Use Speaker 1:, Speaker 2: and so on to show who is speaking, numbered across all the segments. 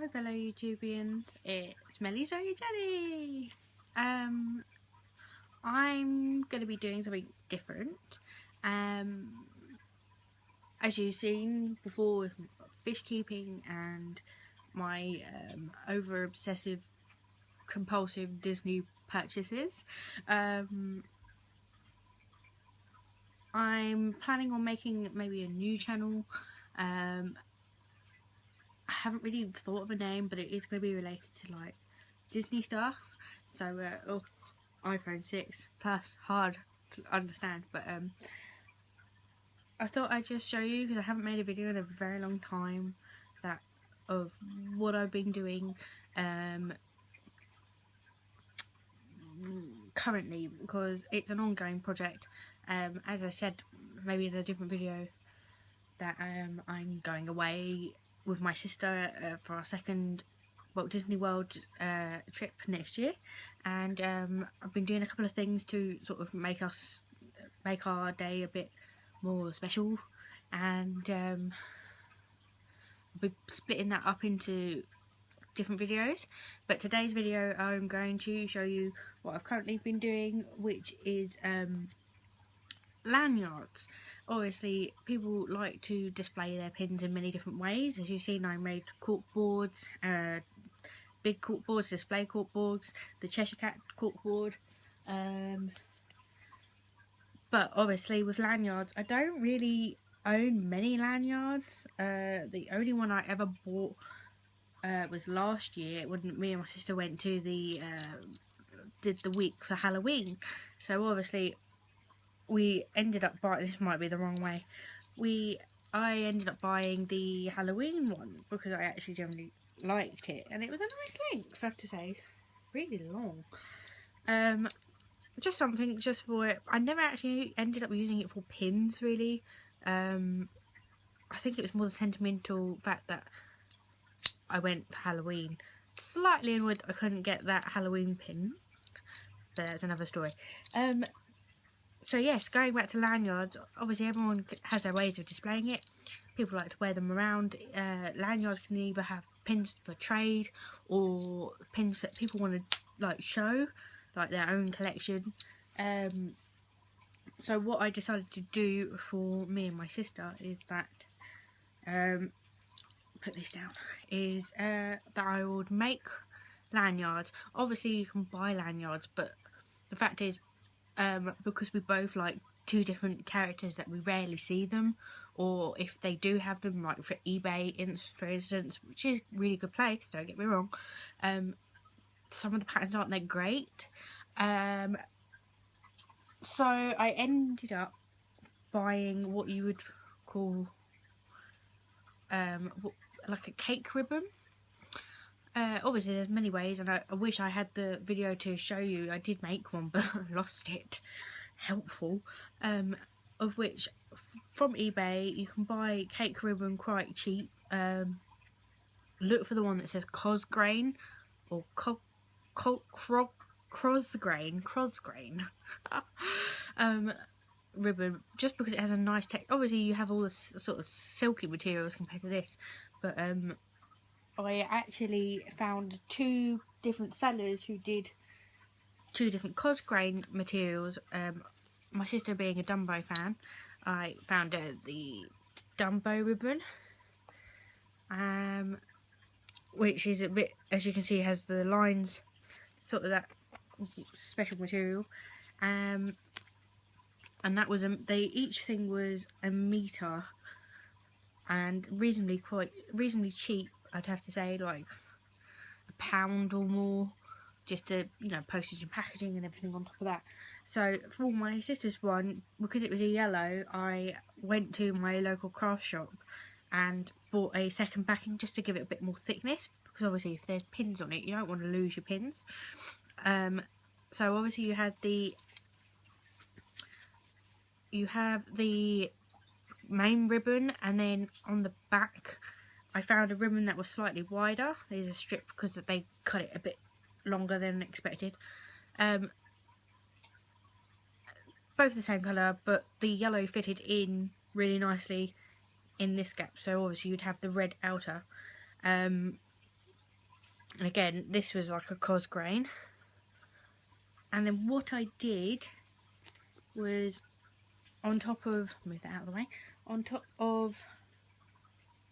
Speaker 1: Hi fellow youtubians, it's Melly Zoe Jenny. I'm going to be doing something different. As you've seen before with fish keeping and my over obsessive compulsive Disney purchases, I'm planning on making maybe a new channel. I haven't really thought of a name, but it is going to be related to like Disney stuff. So iPhone 6 Plus, hard to understand, but I thought I'd just show you, because I haven't made a video in a very long time, that of what I've been doing currently, because it's an ongoing project. As I said maybe in a different video, that I'm going away with my sister for our second Walt Disney World trip next year, and I've been doing a couple of things to sort of make our day a bit more special, and I'll be splitting that up into different videos. But today's video I'm going to show you what I've currently been doing, which is lanyards. Obviously people like to display their pins in many different ways. As you've seen, I made cork boards, big cork boards, display cork boards, the Cheshire Cat cork board, but obviously with lanyards I don't really own many lanyards. The only one I ever bought was last year when me and my sister went to did the week for Halloween. So obviously we ended up buying, this might be the wrong way, I ended up buying the Halloween one because I actually generally liked it, and it was a nice length, I have to say, really long. Just something just for it. I never actually ended up using it for pins really. I think it was more the sentimental fact that I went for Halloween. Slightly annoyed that I couldn't get that Halloween pin, but that's another story. So yes, going back to lanyards, obviously everyone has their ways of displaying it. People like to wear them around. Lanyards can either have pins for trade or pins that people want to like show, like their own collection. So what I decided to do for me and my sister is that, put this down, is that I would make lanyards. Obviously you can buy lanyards, but the fact is, because we both like two different characters that we rarely see them, or if they do have them, like for eBay for instance, which is a really good place, don't get me wrong, some of the patterns aren't that great. So I ended up buying what you would call like a cake ribbon. Obviously there's many ways, and I wish I had the video to show you. I did make one but lost it. Helpful. Of which from eBay you can buy cake ribbon quite cheap. Look for the one that says Cosgrain or Crosgrain ribbon, just because it has a nice texture. Obviously you have all this sort of silky materials compared to this, but I actually found two different sellers who did two different Cosgrain materials. My sister being a Dumbo fan, I found the Dumbo ribbon, which is a bit, as you can see, has the lines, sort of that special material, and that was each thing was a meter, and reasonably cheap, I'd have to say, like £1 or more, just to, you know, postage and packaging and everything on top of that. So for my sister's one, because it was a yellow, I went to my local craft shop and bought a second backing just to give it a bit more thickness, because obviously if there's pins on it you don't want to lose your pins. So obviously you have the main ribbon, and then on the back I found a ribbon that was slightly wider. There's a strip because they cut it a bit longer than expected. Both the same colour, but the yellow fitted in really nicely in this gap, so obviously you'd have the red outer. And again, this was like a cos grain. And then what I did was on top of, move that out of the way, on top of,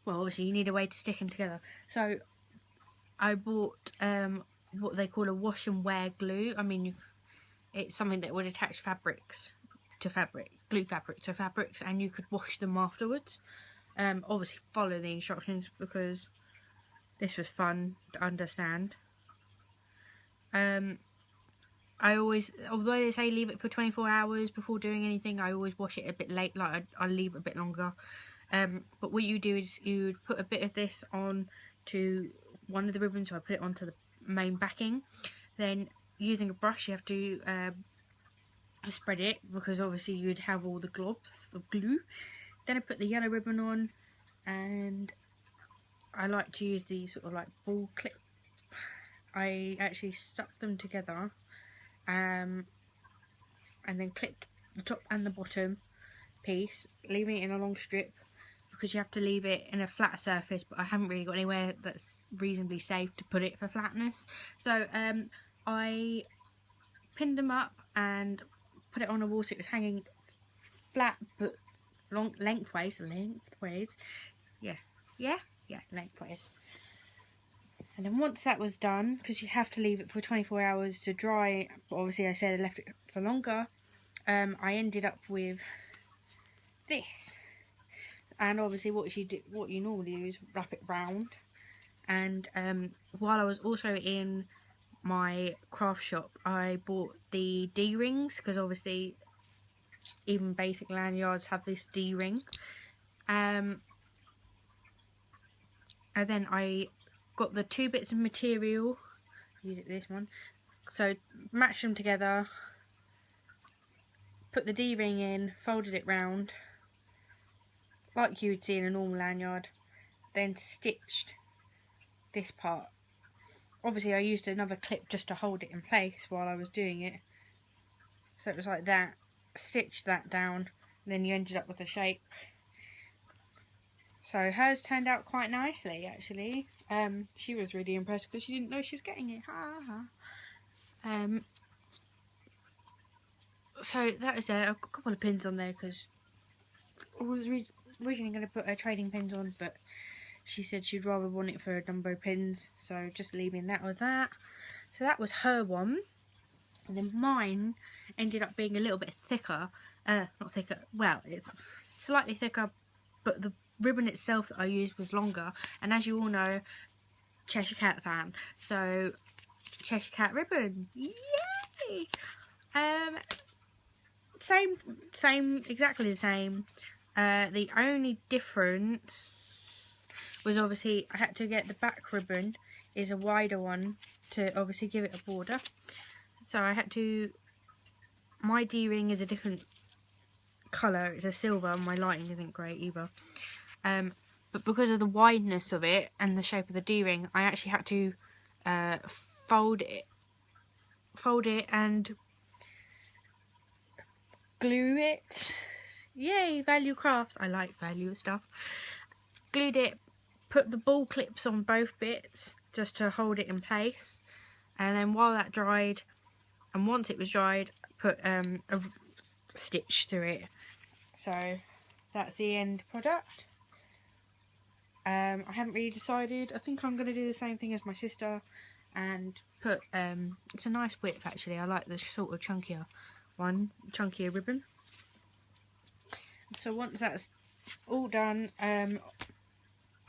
Speaker 1: well, obviously you need a way to stick them together. So I bought what they call a wash and wear glue. I mean, it's something that would attach fabrics to fabric, glue fabric to fabrics, and you could wash them afterwards. Obviously follow the instructions because this was fun to understand. I always, although they say leave it for 24 hours before doing anything, I always wash it a bit late, like I leave it a bit longer. But what you do is you put a bit of this on to one of the ribbons, so I put it onto the main backing. Then using a brush you have to spread it, because obviously you'd have all the globs of glue. Then I put the yellow ribbon on, and I like to use the sort of like ball clip. I actually stuck them together and then clipped the top and the bottom piece, leaving it in a long strip because you have to leave it in a flat surface, but I haven't really got anywhere that's reasonably safe to put it for flatness. So I pinned them up and put it on a wall so it was hanging flat but lengthways, lengthways. And then once that was done, because you have to leave it for 24 hours to dry, but obviously I said I left it for longer, I ended up with this. And obviously what you normally do is wrap it round. And while I was also in my craft shop, I bought the D-rings, because obviously even basic lanyards have this D-ring. And then I got the two bits of material, use it this one, so match them together, put the D-ring in, folded it round like you would see in a normal lanyard, then stitched this part. Obviously I used another clip just to hold it in place while I was doing it, so it was like that, stitched that down, and then you ended up with the shape. So hers turned out quite nicely, actually. She was really impressed because she didn't know she was getting it. So that is there. I've got a couple of pins on there because I was originally going to put her trading pins on, but she said she'd rather want it for a number of pins, so just leaving that with that. So that was her one. And then mine ended up being a little bit thicker. Not thicker, well, it's slightly thicker, but the ribbon itself that I used was longer, and as you all know, Cheshire Cat fan, so Cheshire Cat ribbon, yay! Same, exactly the same. The only difference was obviously I had to get the back ribbon is a wider one to obviously give it a border, so I had to, my D-ring is a different colour, it's a silver, my lighting isn't great either. But because of the wideness of it and the shape of the D-ring, I actually had to fold it and glue it. Yay, value crafts. I like value stuff. Glued it, put the ball clips on both bits just to hold it in place. And then while that dried, and once it was dried, put a stitch through it. So that's the end product. I haven't really decided. I think I'm going to do the same thing as my sister and put, it's a nice width actually. I like the sort of chunkier ribbon. So once that's all done,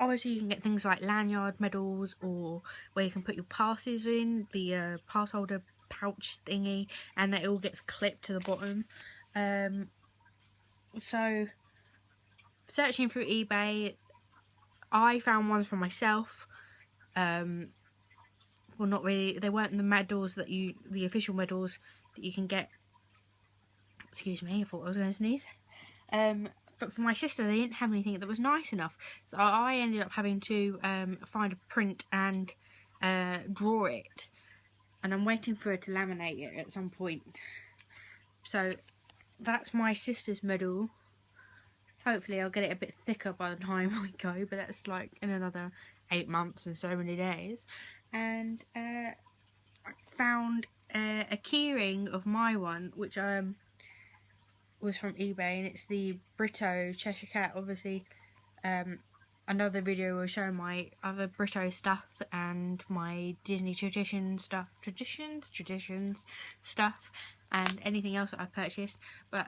Speaker 1: obviously you can get things like lanyard medals, or where you can put your passes in, the pass holder pouch thingy, and that it all gets clipped to the bottom. So searching through eBay, I found ones for myself. Well, not really. They weren't the medals that the official medals that you can get. Excuse me, I thought I was going to sneeze. But for my sister, they didn't have anything that was nice enough. So I ended up having to find a print and draw it. And I'm waiting for her to laminate it at some point. So that's my sister's medal. Hopefully I'll get it a bit thicker by the time we go, but that's like in another 8 months and so many days. and I found a keyring of my one, which was from eBay, and it's the Brito Cheshire Cat. Obviously, another video will show my other Brito stuff and my Disney traditions stuff, and anything else that I purchased. But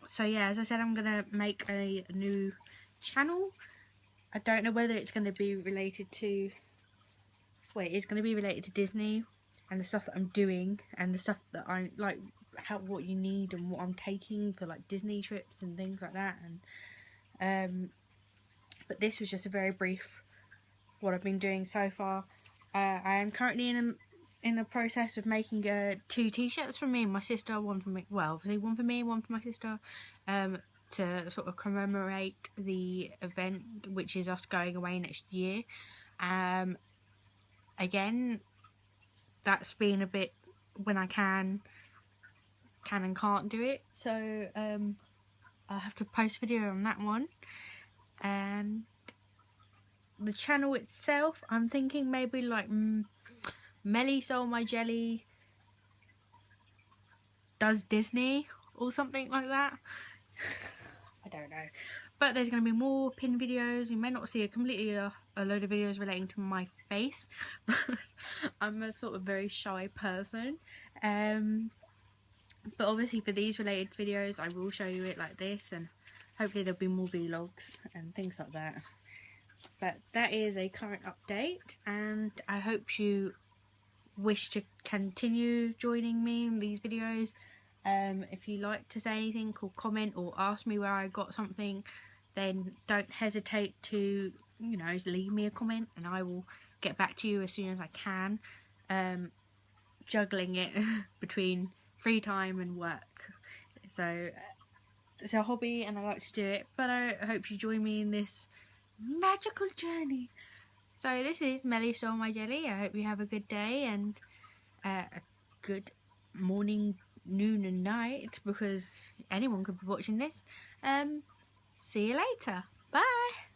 Speaker 1: so yeah, as I said, I'm gonna make a new channel. I don't know whether it's going to be related to, well, it is going to be related to Disney and the stuff that I'm doing and the stuff that I like, what you need and what I'm taking for like Disney trips and things like that. And but this was just a very brief what I've been doing so far. I am currently in the process of making 2 t-shirts for me and my sister, one for me, well, obviously one for me, one for my sister, to sort of commemorate the event, which is us going away next year. Again, that's been a bit when I can and can't do it, so I'll have to post a video on that one. And the channel itself, I'm thinking maybe like Melly Stole My Jelly does Disney or something like that. I don't know, but there's going to be more pin videos. You may not see a load of videos relating to my face because I'm a sort of very shy person, but obviously for these related videos I will show you it like this, and hopefully there'll be more vlogs and things like that. But that is a current update, and I hope you wish to continue joining me in these videos. If you like to say anything or comment or ask me where I got something, then don't hesitate to, you know, leave me a comment and I will get back to you as soon as I can. Juggling it between free time and work, so it's a hobby and I like to do it, but I hope you join me in this magical journey. So this is Melly Stole My Jelly. I hope you have a good day and a good morning, noon and night, because anyone could be watching this. See you later. Bye.